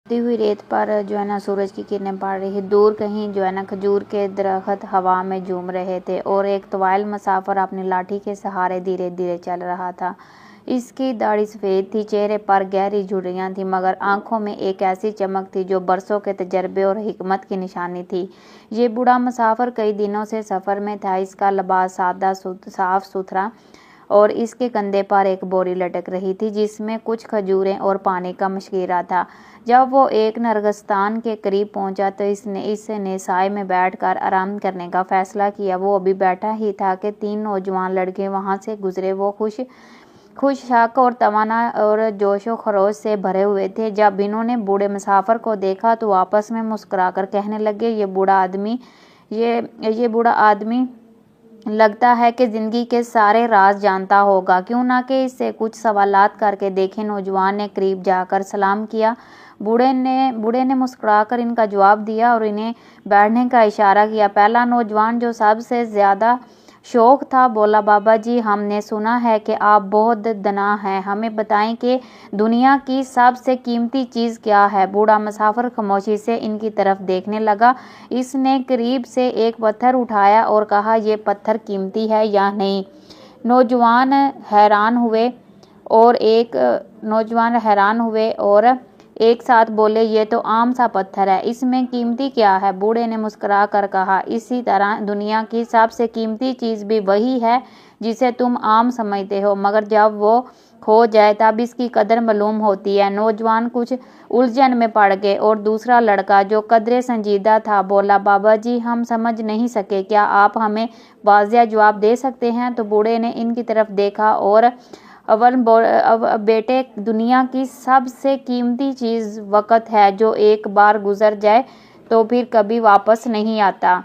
تی ہوئی ریت پر سورج کی کرنیں پڑ رہی، دور کہیں کھجور کے درخت ہوا میں جھوم رہے تھے اور ایک طویل مسافر اپنی لاٹھی کے سہارے دھیرے دھیرے چل رہا تھا۔ اس کی داڑھی سفید تھی، چہرے پر گہری جھریاں تھیں، مگر آنکھوں میں ایک ایسی چمک تھی جو برسوں کے تجربے اور حکمت کی نشانی تھی۔ یہ بوڑھا مسافر کئی دنوں سے سفر میں تھا۔ اس کا لباس سادہ، صاف ستھرا اور اس کے کندھے پر ایک بوری لٹک رہی تھی جس میں کچھ کھجوریں اور پانی کا مشکیرہ تھا۔ جب وہ ایک نرگسستان کے قریب پہنچا تو اس نے سائے میں بیٹھ کر آرام کرنے کا فیصلہ کیا۔ وہ ابھی بیٹھا ہی تھا کہ تین نوجوان لڑکے وہاں سے گزرے۔ وہ خوش شک اور توانا اور جوش و خروش سے بھرے ہوئے تھے۔ جب انہوں نے بوڑھے مسافر کو دیکھا تو آپس میں مسکرا کر کہنے لگے، یہ بوڑھا آدمی لگتا ہے کہ زندگی کے سارے راز جانتا ہوگا، کیوں نہ کہ اس سے کچھ سوالات کر کے دیکھیں۔ نوجوان نے قریب جا کر سلام کیا۔ بوڑھے نے مسکرا کر ان کا جواب دیا اور انہیں بیٹھنے کا اشارہ کیا۔ پہلا نوجوان، جو سب سے زیادہ شوخ تھا، بولا، بابا جی، ہم نے سنا ہے کہ آپ بہت دانا ہیں، ہمیں بتائیں کہ دنیا کی سب سے قیمتی چیز کیا ہے؟ بوڑھا مسافر خاموشی سے ان کی طرف دیکھنے لگا۔ اس نے قریب سے ایک پتھر اٹھایا اور کہا، یہ پتھر قیمتی ہے یا نہیں؟ نوجوان حیران ہوئے اور ایک ساتھ بولے، یہ تو عام سا پتھر ہے، اس میں قیمتی کیا ہے؟ بوڑھے نے مسکرا کر کہا، اسی طرح دنیا کی سب سے قیمتی چیز بھی وہی ہے جسے تم عام سمجھتے ہو، مگر جب وہ کھو جائے تب اس کی قدر معلوم ہوتی ہے۔ نوجوان کچھ الجھن میں پڑ گئے اور دوسرا لڑکا، جو قدرے سنجیدہ تھا، بولا، بابا جی، ہم سمجھ نہیں سکے، کیا آپ ہمیں واضح جواب دے سکتے ہیں؟ تو بوڑھے نے ان کی طرف دیکھا اور بیٹے، دنیا کی سب سے قیمتی چیز وقت ہے، جو ایک بار گزر جائے تو پھر کبھی واپس نہیں آتا۔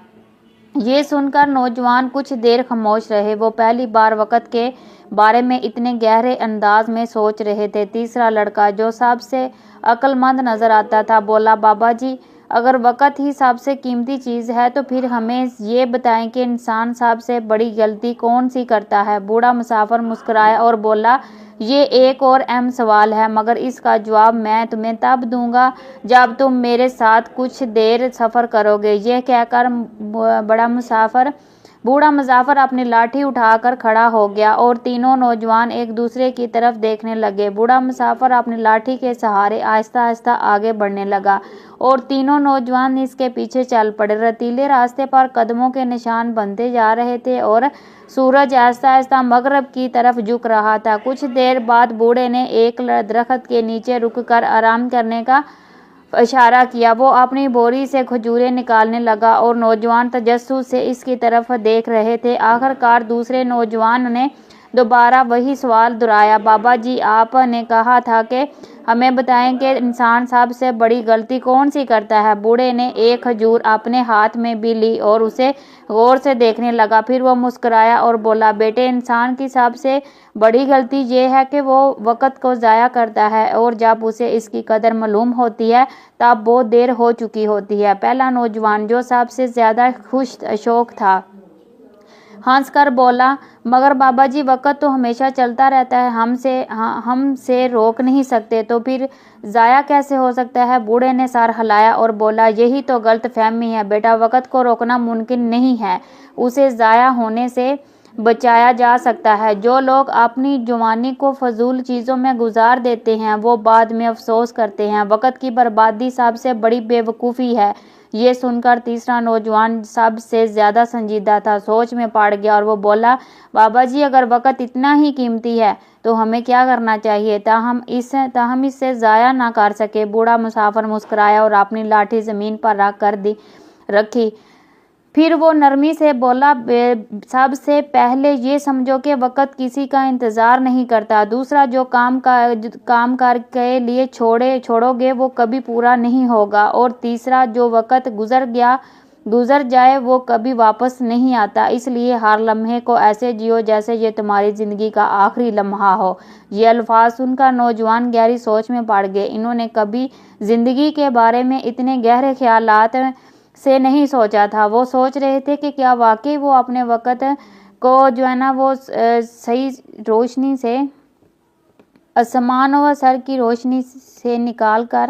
یہ سن کر نوجوان کچھ دیر خاموش رہے۔ وہ پہلی بار وقت کے بارے میں اتنے گہرے انداز میں سوچ رہے تھے۔ تیسرا لڑکا، جو سب سے عقل مند نظر آتا تھا، بولا، بابا جی، اگر وقت ہی سب سے قیمتی چیز ہے تو پھر ہمیں یہ بتائیں کہ انسان سب سے بڑی غلطی کون سی کرتا ہے؟ بوڑھا مسافر مسکرایا اور بولا، یہ ایک اور اہم سوال ہے، مگر اس کا جواب میں تمہیں تب دوں گا جب تم میرے ساتھ کچھ دیر سفر کرو گے۔ یہ کہہ کر بوڑھا مسافر اپنی لاٹھی اٹھا کر کھڑا ہو گیا اور تینوں نوجوان ایک دوسرے کی طرف دیکھنے لگے۔ بوڑھا مسافر اپنی لاٹھی کے سہارے آہستہ آہستہ آگے بڑھنے لگا اور تینوں نوجوان اس کے پیچھے چل پڑے۔ ریتیلے راستے پر قدموں کے نشان بنتے جا رہے تھے اور سورج آہستہ آہستہ مغرب کی طرف جھک رہا تھا۔ کچھ دیر بعد بوڑھے نے ایک درخت کے نیچے رک کر آرام کرنے کا اشارہ کیا۔ وہ اپنی بوری سے کھجوریں نکالنے لگا اور نوجوان تجسس سے اس کی طرف دیکھ رہے تھے۔ آخرکار دوسرے نوجوان نے دوبارہ وہی سوال دہرایا، بابا جی، آپ نے کہا تھا کہ ہمیں بتائیں کہ انسان سب سے بڑی غلطی کون سی کرتا ہے؟ بوڑھے نے ایک کھجور اپنے ہاتھ میں بھی لی اور اسے غور سے دیکھنے لگا۔ پھر وہ مسکرایا اور بولا، بیٹے، انسان کی سب سے بڑی غلطی یہ ہے کہ وہ وقت کو ضائع کرتا ہے اور جب اسے اس کی قدر معلوم ہوتی ہے تب بہت دیر ہو چکی ہوتی ہے۔ پہلا نوجوان، جو سب سے زیادہ شوخ تھا، ہنس کر بولا، مگر بابا جی، وقت تو ہمیشہ چلتا رہتا ہے، ہم سے روک نہیں سکتے، تو پھر ضائع کیسے ہو سکتا ہے؟ بوڑھے نے سر ہلایا اور بولا، یہی تو غلط فہمی ہے بیٹا، وقت کو روکنا ممکن نہیں ہے، اسے ضائع ہونے سے بچایا جا سکتا ہے۔ جو لوگ اپنی جوانی کو فضول چیزوں میں گزار دیتے ہیں وہ بعد میں افسوس کرتے ہیں۔ وقت کی بربادی سب سے بڑی بے وقوفی ہے۔ یہ سن کر تیسرا نوجوان، سب سے زیادہ سنجیدہ تھا، سوچ میں پڑ گیا اور وہ بولا، بابا جی، اگر وقت اتنا ہی قیمتی ہے تو ہمیں کیا کرنا چاہیے تاہم اسے ضائع نہ کر سکے؟ بوڑھا مسافر مسکرایا اور اپنی لاٹھی زمین پر رکھی۔ پھر وہ نرمی سے بولا، سب سے پہلے یہ سمجھو کہ وقت کسی کا انتظار نہیں کرتا۔ دوسرا، جو کام کر کے لیے چھوڑو گے وہ کبھی پورا نہیں ہوگا، اور تیسرا، جو وقت گزر جائے وہ کبھی واپس نہیں آتا، اس لیے ہر لمحے کو ایسے جیو جیسے یہ تمہاری زندگی کا آخری لمحہ ہو۔ یہ الفاظ سن کر نوجوان گہری سوچ میں پڑ گئے۔ انہوں نے کبھی زندگی کے بارے میں اتنے گہرے خیالات سے نہیں سوچا تھا۔ وہ سوچ رہے تھے کہ کیا واقعی وہ اپنے وقت کو وہ صحیح روشنی سے آسمان و سر کی روشنی سے نکال کر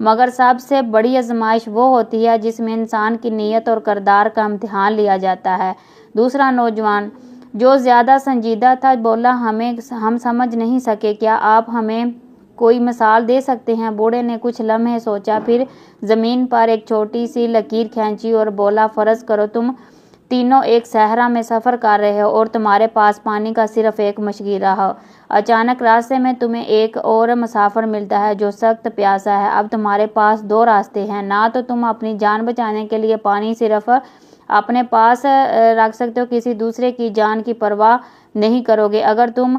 مگر سب سے بڑی آزمائش وہ ہوتی ہے جس میں انسان کی نیت اور کردار کا امتحان لیا جاتا ہے۔ دوسرا نوجوان جو زیادہ سنجیدہ تھا بولا، ہم سمجھ نہیں سکے، کیا آپ ہمیں کوئی مثال دے سکتے ہیں؟ بوڑھے نے کچھ لمحے سوچا، پھر زمین پر ایک چھوٹی سی لکیر کھینچی اور بولا، فرض کرو تم تینوں ایک صحرا میں سفر کر رہے ہو اور تمہارے پاس پانی کا صرف ایک مشغلہ ہو۔ اچانک راستے میں تمہیں ایک اور مسافر ملتا ہے جو سخت پیاسا ہے۔ اب تمہارے پاس دو راستے ہیں، نہ تو تم اپنی جان بچانے کے لیے پانی صرف اپنے پاس رکھ سکتے ہو، کسی دوسرے کی جان کی پرواہ نہیں کرو گے۔ اگر تم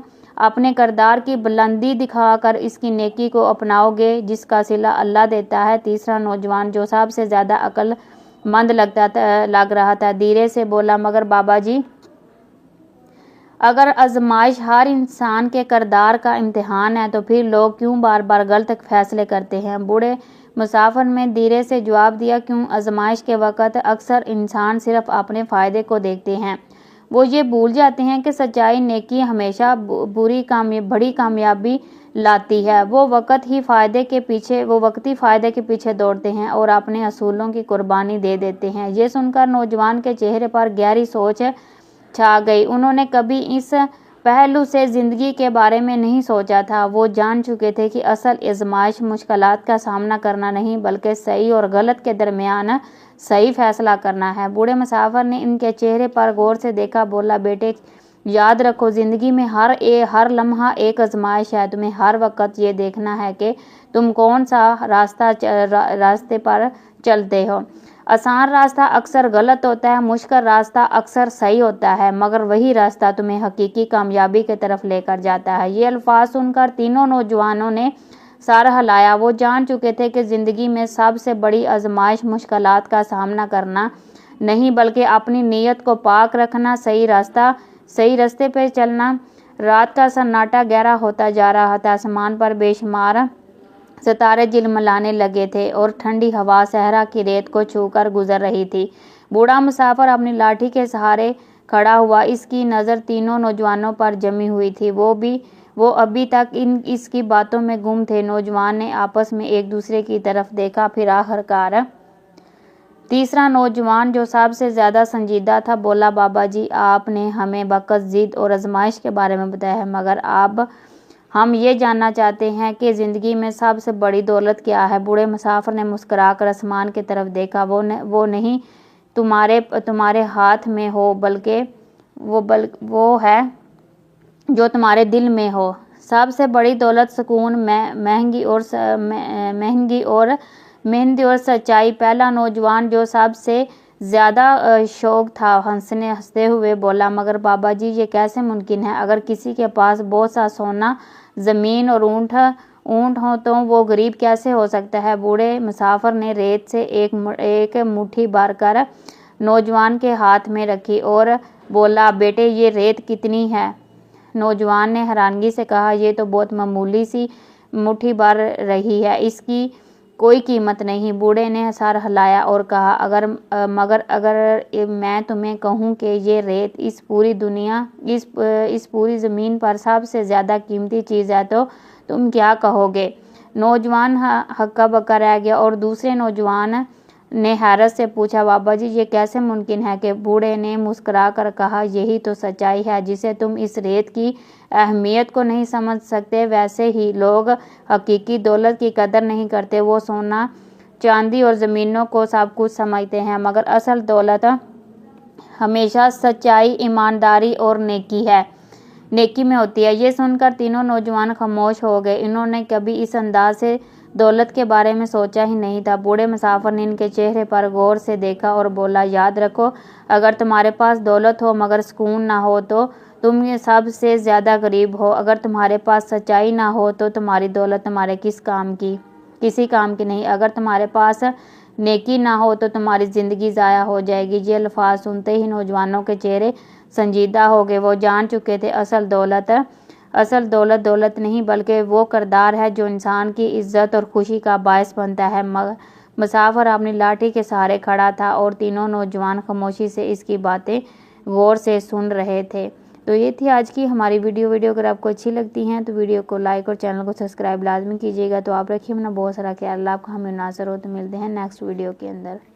اپنے کردار کی بلندی دکھا کر اس کی نیکی کو اپناؤ گے جس کا صلہ اللہ دیتا ہے۔ تیسرا نوجوان جو سب سے زیادہ عقل مند لگ رہا تھا دھیرے سے بولا، مگر بابا جی، اگر آزمائش ہر انسان کے کردار کا امتحان ہے تو پھر لوگ کیوں بار بار غلط فیصلے کرتے ہیں؟ بوڑھے مسافر نے دھیرے سے جواب دیا، کیوں؟ آزمائش کے وقت اکثر انسان صرف اپنے فائدے کو دیکھتے ہیں۔ وہ یہ بھول جاتے ہیں کہ سچائی، نیکی ہمیشہ بڑی کامیابی لاتی ہے۔ وہ وقتی فائدے کے پیچھے دوڑتے ہیں اور اپنے اصولوں کی قربانی دے دیتے ہیں۔ یہ سن کر نوجوان کے چہرے پر گہری سوچ چھا گئی۔ انہوں نے کبھی اس پہلو سے زندگی کے بارے میں نہیں سوچا تھا۔ وہ جان چکے تھے کہ اصل آزمائش مشکلات کا سامنا کرنا نہیں بلکہ صحیح اور غلط کے درمیان صحیح فیصلہ کرنا ہے۔ بوڑھے مسافر نے ان کے چہرے پر غور سے دیکھا، بولا، بیٹے، یاد رکھو، زندگی میں ہر لمحہ ایک آزمائش ہے۔ تمہیں ہر وقت یہ دیکھنا ہے کہ تم کون سا راستے پر چلتے ہو۔ آسان راستہ اکثر غلط ہوتا ہے، مشکل راستہ اکثر صحیح ہوتا ہے، مگر وہی راستہ تمہیں حقیقی کامیابی کی طرف لے کر جاتا ہے۔ یہ الفاظ سن کر تینوں نوجوانوں نے سر ہلایا۔ وہ جان چکے تھے کہ زندگی میں سب سے بڑی آزمائش مشکلات کا سامنا کرنا نہیں بلکہ اپنی نیت کو پاک رکھنا، صحیح راستے پہ چلنا۔ رات کا سناٹا گہرا ہوتا جا رہا تھا، آسمان پر بے شمار ستارے جھلملانے لگے تھے اور ٹھنڈی ہوا صحرا کی ریت کو چھو کر گزر رہی تھی۔ بوڑھا مسافر اپنی لاٹھی کے سہارے کھڑا ہوا، اس کی نظر تینوں نوجوانوں پر جمی ہوئی تھی۔ وہ ابھی تک اس کی باتوں میں گم تھے۔ نوجوان نے آپس میں ایک دوسرے کی طرف دیکھا، پھر آخرکار تیسرا نوجوان جو سب سے زیادہ سنجیدہ تھا بولا، بابا جی، آپ نے ہمیں وقت، ضد اور آزمائش کے بارے میں بتایا ہے، مگر اب ہم یہ جاننا چاہتے ہیں کہ زندگی میں سب سے بڑی دولت کیا ہے؟ بوڑھے مسافر نے مسکرا کر آسمان کی طرف دیکھا، وہ نہیں تمہارے ہاتھ میں ہو بلکہ وہ ہے جو تمہارے دل میں ہو۔ سب سے بڑی دولت سکون، مہنگی اور سچائی۔ پہلا نوجوان جو سب سے زیادہ شوق تھا ہنستے ہوئے بولا، مگر بابا جی، یہ کیسے ممکن ہے؟ اگر کسی کے پاس بہت سا سونا، زمین اور اونٹ ہوں تو وہ غریب کیسے ہو سکتا ہے؟ بوڑھے مسافر نے ریت سے ایک مٹھی بھر کر نوجوان کے ہاتھ میں رکھی اور بولا، بیٹے، یہ ریت کتنی ہے؟ نوجوان نے حیرانگی سے کہا، یہ تو بہت معمولی سی مٹھی بھر رہی ہے، اس کی کوئی قیمت نہیں۔ بوڑھے نے سر ہلایا اور کہا، مگر اگر میں تمہیں کہوں کہ یہ ریت اس پوری زمین پر سب سے زیادہ قیمتی چیز ہے تو تم کیا کہو گے؟ نوجوان ہکا بکا رہ گیا اور دوسرے نوجوان نے حیرت سے پوچھا، بابا جی، یہ کیسے ممکن ہے؟ کہ بوڑھے نے مسکرا کر کہا، یہی تو سچائی ہے، جسے تم اس ریت کی اہمیت کو نہیں سمجھ سکتے، ویسے ہی لوگ حقیقی دولت کی قدر نہیں کرتے۔ وہ سونا، چاندی اور زمینوں کو سب کچھ سمجھتے ہیں، مگر اصل دولت ہمیشہ سچائی، ایمانداری اور نیکی میں ہوتی ہے۔ یہ سن کر تینوں نوجوان خاموش ہو گئے۔ انہوں نے کبھی اس انداز سے دولت کے بارے میں سوچا ہی نہیں تھا۔ بوڑھے مسافر نے ان کے چہرے پر غور سے دیکھا اور بولا، یاد رکھو، اگر تمہارے پاس دولت ہو مگر سکون نہ ہو تو تم سب سے زیادہ غریب ہو۔ اگر تمہارے پاس سچائی نہ ہو تو تمہاری دولت تمہارے کسی کام کی نہیں۔ اگر تمہارے پاس نیکی نہ ہو تو تمہاری زندگی ضائع ہو جائے گی۔ یہ الفاظ سنتے ہی نوجوانوں کے چہرے سنجیدہ ہو گئے۔ وہ جان چکے تھے اصل دولت نہیں بلکہ وہ کردار ہے جو انسان کی عزت اور خوشی کا باعث بنتا ہے۔ مسافر اپنی لاٹھی کے سہارے کھڑا تھا اور تینوں نوجوان خاموشی سے اس کی باتیں غور سے سن رہے تھے۔ تو یہ تھی آج کی ہماری ویڈیو اگر آپ کو اچھی لگتی ہیں تو ویڈیو کو لائک اور چینل کو سبسکرائب لازمی کیجیے گا۔ تو آپ رکھیے اپنا بہت سارا خیال، اللہ آپ کا ہمیں ناصر ہو۔ تو ملتے ہیں نیکسٹ ویڈیو کے اندر۔